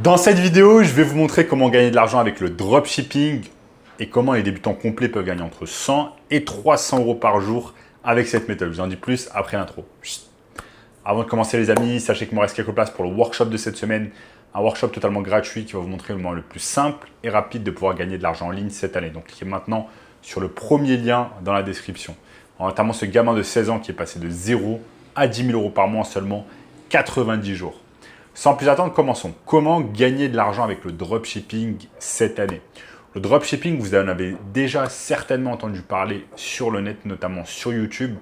Dans cette vidéo, je vais vous montrer comment gagner de l'argent avec le dropshipping et comment les débutants complets peuvent gagner entre 100 et 300 euros par jour avec cette méthode. Je vous en dis plus après l'intro. Avant de commencer les amis, sachez qu'il me reste quelques places pour le workshop de cette semaine. Un workshop totalement gratuit qui va vous montrer le moyen le plus simple et rapide de pouvoir gagner de l'argent en ligne cette année. Donc cliquez maintenant sur le premier lien dans la description. Notamment ce gamin de 16 ans qui est passé de 0 à 10 000 euros par mois en seulement 90 jours. Sans plus attendre, commençons. Comment gagner de l'argent avec le dropshipping cette année? Le dropshipping, vous en avez déjà certainement entendu parler sur le net, notamment sur YouTube.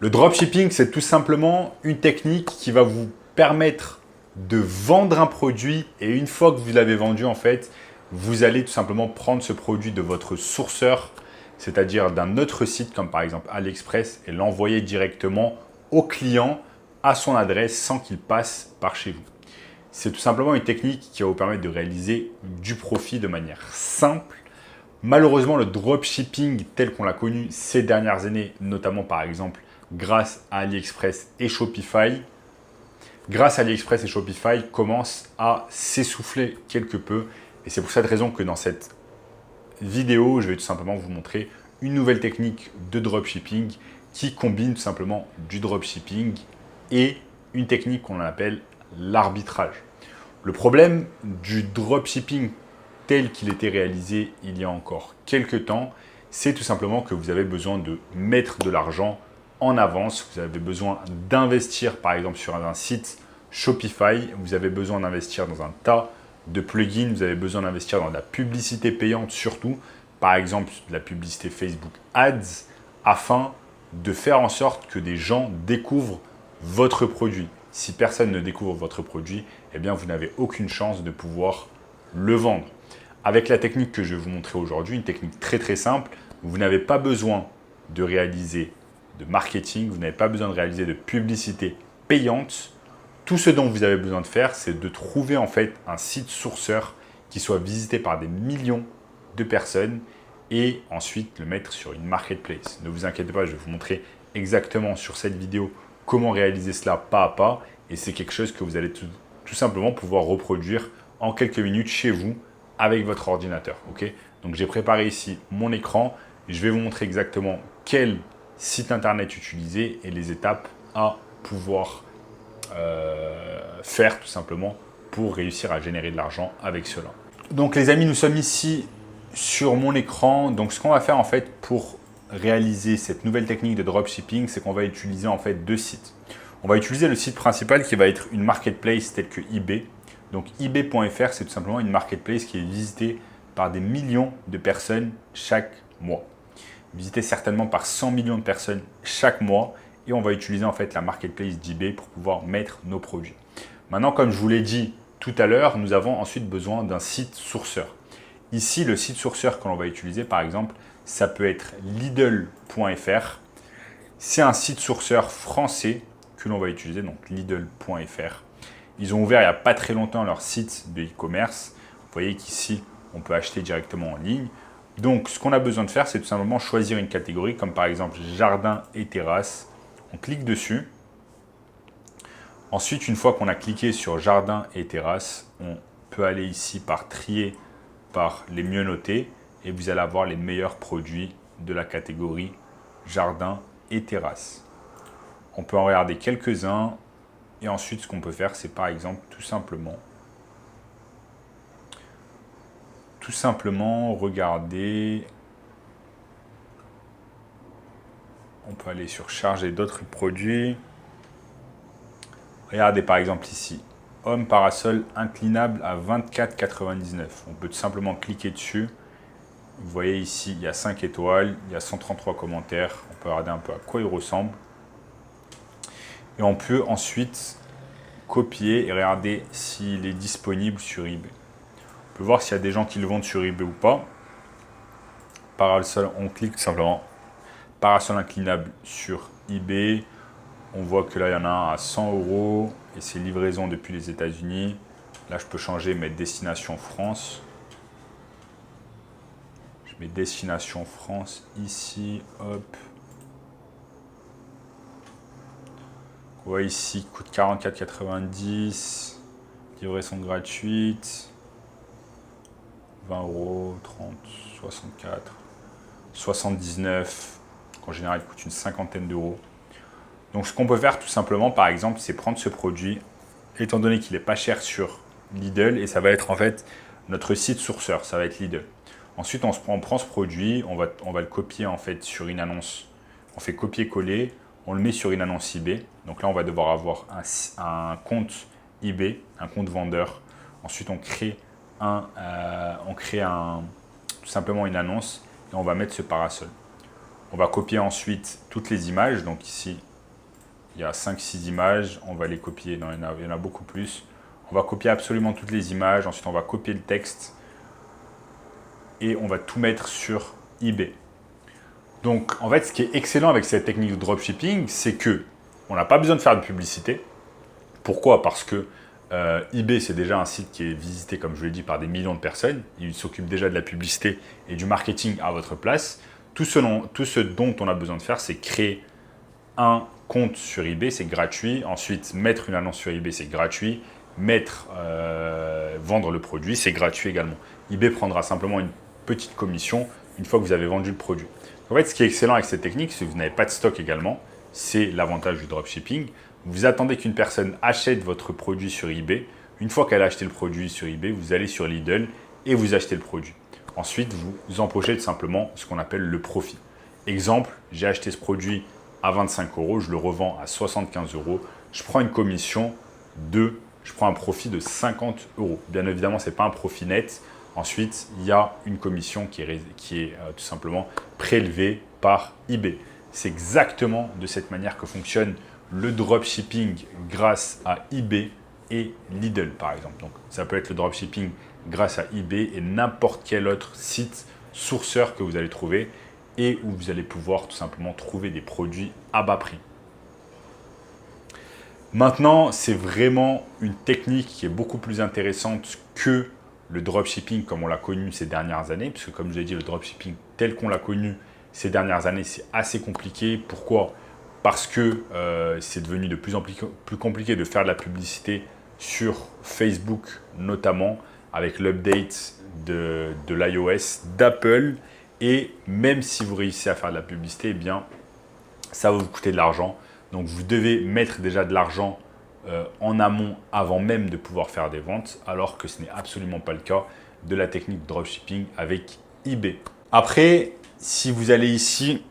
Le dropshipping, c'est tout simplement une technique qui va vous permettre de vendre un produit et une fois que vous l'avez vendu, en fait, vous allez tout simplement prendre ce produit de votre sourceur, c'est-à-dire d'un autre site comme par exemple AliExpress et l'envoyer directement au client à son adresse sans qu'il passe par chez vous. C'est tout simplement une technique qui va vous permettre de réaliser du profit de manière simple. Malheureusement, le dropshipping tel qu'on l'a connu ces dernières années, notamment par exemple grâce à AliExpress et Shopify, commence à s'essouffler quelque peu. Et c'est pour cette raison que dans cette vidéo, je vais tout simplement vous montrer une nouvelle technique de dropshipping qui combine tout simplement du dropshipping et une technique qu'on appelle l'arbitrage. Le problème du dropshipping tel qu'il était réalisé il y a encore quelques temps, c'est tout simplement que vous avez besoin de mettre de l'argent en avance. Vous avez besoin d'investir par exemple sur un site Shopify. Vous avez besoin d'investir dans un tas de plugins. Vous avez besoin d'investir dans de la publicité payante surtout. Par exemple, de la publicité Facebook Ads afin de faire en sorte que des gens découvrent votre produit. Si personne ne découvre votre produit, eh bien vous n'avez aucune chance de pouvoir le vendre. Avec la technique que je vais vous montrer aujourd'hui, une technique très simple, vous n'avez pas besoin de réaliser de marketing, vous n'avez pas besoin de réaliser de publicité payante. Tout ce dont vous avez besoin de faire, c'est de trouver en fait un site sourceur qui soit visité par des millions de personnes et ensuite le mettre sur une marketplace. Ne vous inquiétez pas, je vais vous montrer exactement sur cette vidéo comment réaliser cela pas à pas et c'est quelque chose que vous allez tout simplement pouvoir reproduire en quelques minutes chez vous avec votre ordinateur. Okay, donc j'ai préparé ici mon écran et je vais vous montrer exactement quel site internet utiliser et les étapes à pouvoir faire tout simplement pour réussir à générer de l'argent avec cela. Donc les amis, nous sommes ici sur mon écran. Donc ce qu'on va faire en fait pour réaliser cette nouvelle technique de dropshipping, c'est qu'on va utiliser en fait deux sites. On va utiliser le site principal qui va être une marketplace telle que eBay. Donc eBay.fr, c'est tout simplement une marketplace qui est visitée par des millions de personnes chaque mois. Visitée certainement par 100 millions de personnes chaque mois. Et on va utiliser en fait la marketplace d'eBay pour pouvoir mettre nos produits. Maintenant, comme je vous l'ai dit tout à l'heure, nous avons ensuite besoin d'un site sourceur. Ici, le site sourceur que l'on va utiliser, par exemple, ça peut être Lidl.fr. C'est un site sourceur français que l'on va utiliser, donc Lidl.fr. Ils ont ouvert il n'y a pas très longtemps leur site de e-commerce. Vous voyez qu'ici, on peut acheter directement en ligne. Donc, ce qu'on a besoin de faire, c'est tout simplement choisir une catégorie, comme par exemple jardin et terrasse. On clique dessus. Ensuite, une fois qu'on a cliqué sur jardin et terrasse, on peut aller ici par trier par les mieux notés et vous allez avoir les meilleurs produits de la catégorie jardin et terrasse. On peut en regarder quelques-uns et ensuite ce qu'on peut faire, c'est par exemple tout simplement regarder. On peut aller sur charger d'autres produits. Regardez par exemple ici, homme parasol inclinable à 24,99 €. On peut tout simplement cliquer dessus. Vous voyez ici, il y a 5 étoiles, il y a 133 commentaires. On peut regarder un peu à quoi il ressemble. Et on peut ensuite copier et regarder s'il est disponible sur eBay. On peut voir s'il y a des gens qui le vendent sur eBay ou pas. Parasol, on clique tout simplement. Parasol inclinable sur eBay. On voit que là, il y en a un à 100 € et c'est livraison depuis les États-Unis. Là, je peux changer, mettre destination France. Je mets destination France ici, hop. On voit ici, coûte 44,90 €. livraison gratuite, 20 €, 30, 64, 79. En général, il coûte une cinquantaine d'euros. Donc, ce qu'on peut faire tout simplement, par exemple, c'est prendre ce produit, étant donné qu'il n'est pas cher sur Lidl, et ça va être en fait notre site sourceur, ça va être Lidl. Ensuite, on prend ce produit, on va le copier en fait sur une annonce. On fait copier-coller, on le met sur une annonce eBay. Donc là, on va devoir avoir un compte eBay, un compte vendeur. Ensuite, on crée tout simplement une annonce et on va mettre ce parasol. On va copier ensuite toutes les images. Donc ici, il y a 5-6 images. On va les copier. Non, il y en a beaucoup plus. On va copier absolument toutes les images. Ensuite, on va copier le texte. Et on va tout mettre sur eBay. Donc, en fait, ce qui est excellent avec cette technique de dropshipping, c'est que on n'a pas besoin de faire de publicité. Pourquoi? Parce que eBay, c'est déjà un site qui est visité, comme je l'ai dit, par des millions de personnes. Il s'occupe déjà de la publicité et du marketing à votre place. Tout ce dont on a besoin de faire, c'est créer un compte sur eBay, c'est gratuit. Ensuite, mettre une annonce sur eBay, c'est gratuit. Vendre le produit, c'est gratuit également. eBay prendra simplement une petite commission une fois que vous avez vendu le produit. En fait, ce qui est excellent avec cette technique, c'est que vous n'avez pas de stock également. C'est l'avantage du dropshipping. Vous attendez qu'une personne achète votre produit sur eBay. Une fois qu'elle a acheté le produit sur eBay, vous allez sur Lidl et vous achetez le produit. Ensuite, vous empochez tout simplement ce qu'on appelle le profit. Exemple, j'ai acheté ce produit à 25 €, je le revends à 75 €. Je prends une commission je prends un profit de 50 €. Bien évidemment, ce n'est pas un profit net. Ensuite, il y a une commission qui est tout simplement prélevée par eBay. C'est exactement de cette manière que fonctionne le dropshipping grâce à eBay et Lidl, par exemple. Donc, ça peut être le dropshipping grâce à eBay et n'importe quel autre site sourceur que vous allez trouver et où vous allez pouvoir tout simplement trouver des produits à bas prix. Maintenant, c'est vraiment une technique qui est beaucoup plus intéressante que le dropshipping comme on l'a connu ces dernières années, puisque comme je l'ai dit, le dropshipping tel qu'on l'a connu ces dernières années, c'est assez compliqué. Pourquoi? Parce que c'est devenu de plus en plus compliqué de faire de la publicité sur Facebook, notamment avec l'update de l'iOS, d'Apple. Et même si vous réussissez à faire de la publicité, eh bien, ça va vous coûter de l'argent. Donc, vous devez mettre déjà de l'argent en amont avant même de pouvoir faire des ventes, alors que ce n'est absolument pas le cas de la technique de dropshipping avec eBay. Après, si vous allez ici,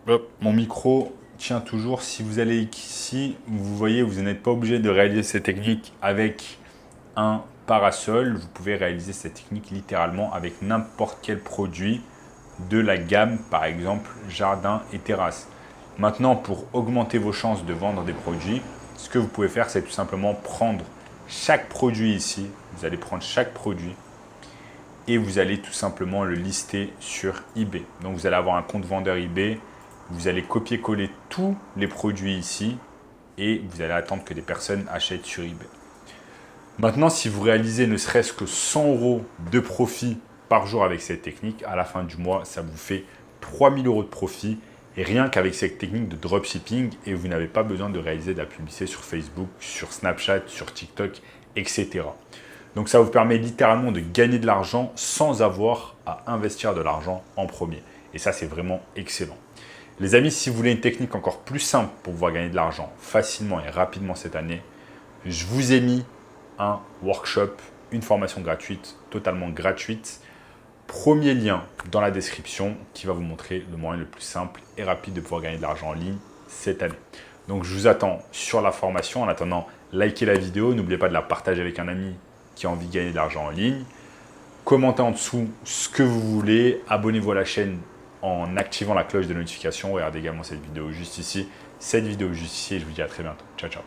hop, mon micro tient toujours. Si vous allez ici, vous voyez, vous n'êtes pas obligé de réaliser cette technique avec un parasol. Vous pouvez réaliser cette technique littéralement avec n'importe quel produit de la gamme, par exemple, jardin et terrasse. Maintenant, pour augmenter vos chances de vendre des produits, ce que vous pouvez faire, c'est tout simplement prendre chaque produit ici. Vous allez prendre chaque produit et vous allez tout simplement le lister sur eBay. Donc, vous allez avoir un compte vendeur eBay. Vous allez copier-coller tous les produits ici et vous allez attendre que des personnes achètent sur eBay. Maintenant, si vous réalisez ne serait-ce que 100 € de profit par jour avec cette technique, à la fin du mois, ça vous fait 3000 € de profit. Et rien qu'avec cette technique de dropshipping, et vous n'avez pas besoin de réaliser de la publicité sur Facebook, sur Snapchat, sur TikTok, etc. Donc ça vous permet littéralement de gagner de l'argent sans avoir à investir de l'argent en premier. Et ça, c'est vraiment excellent. Les amis, si vous voulez une technique encore plus simple pour pouvoir gagner de l'argent facilement et rapidement cette année, je vous ai mis un workshop, une formation gratuite, totalement gratuite. Premier lien dans la description qui va vous montrer le moyen le plus simple et rapide de pouvoir gagner de l'argent en ligne cette année. Donc, je vous attends sur la formation. En attendant, likez la vidéo. N'oubliez pas de la partager avec un ami qui a envie de gagner de l'argent en ligne. Commentez en dessous ce que vous voulez. Abonnez-vous à la chaîne en activant la cloche de notification. Regardez également cette vidéo juste ici. Et je vous dis à très bientôt. Ciao, ciao.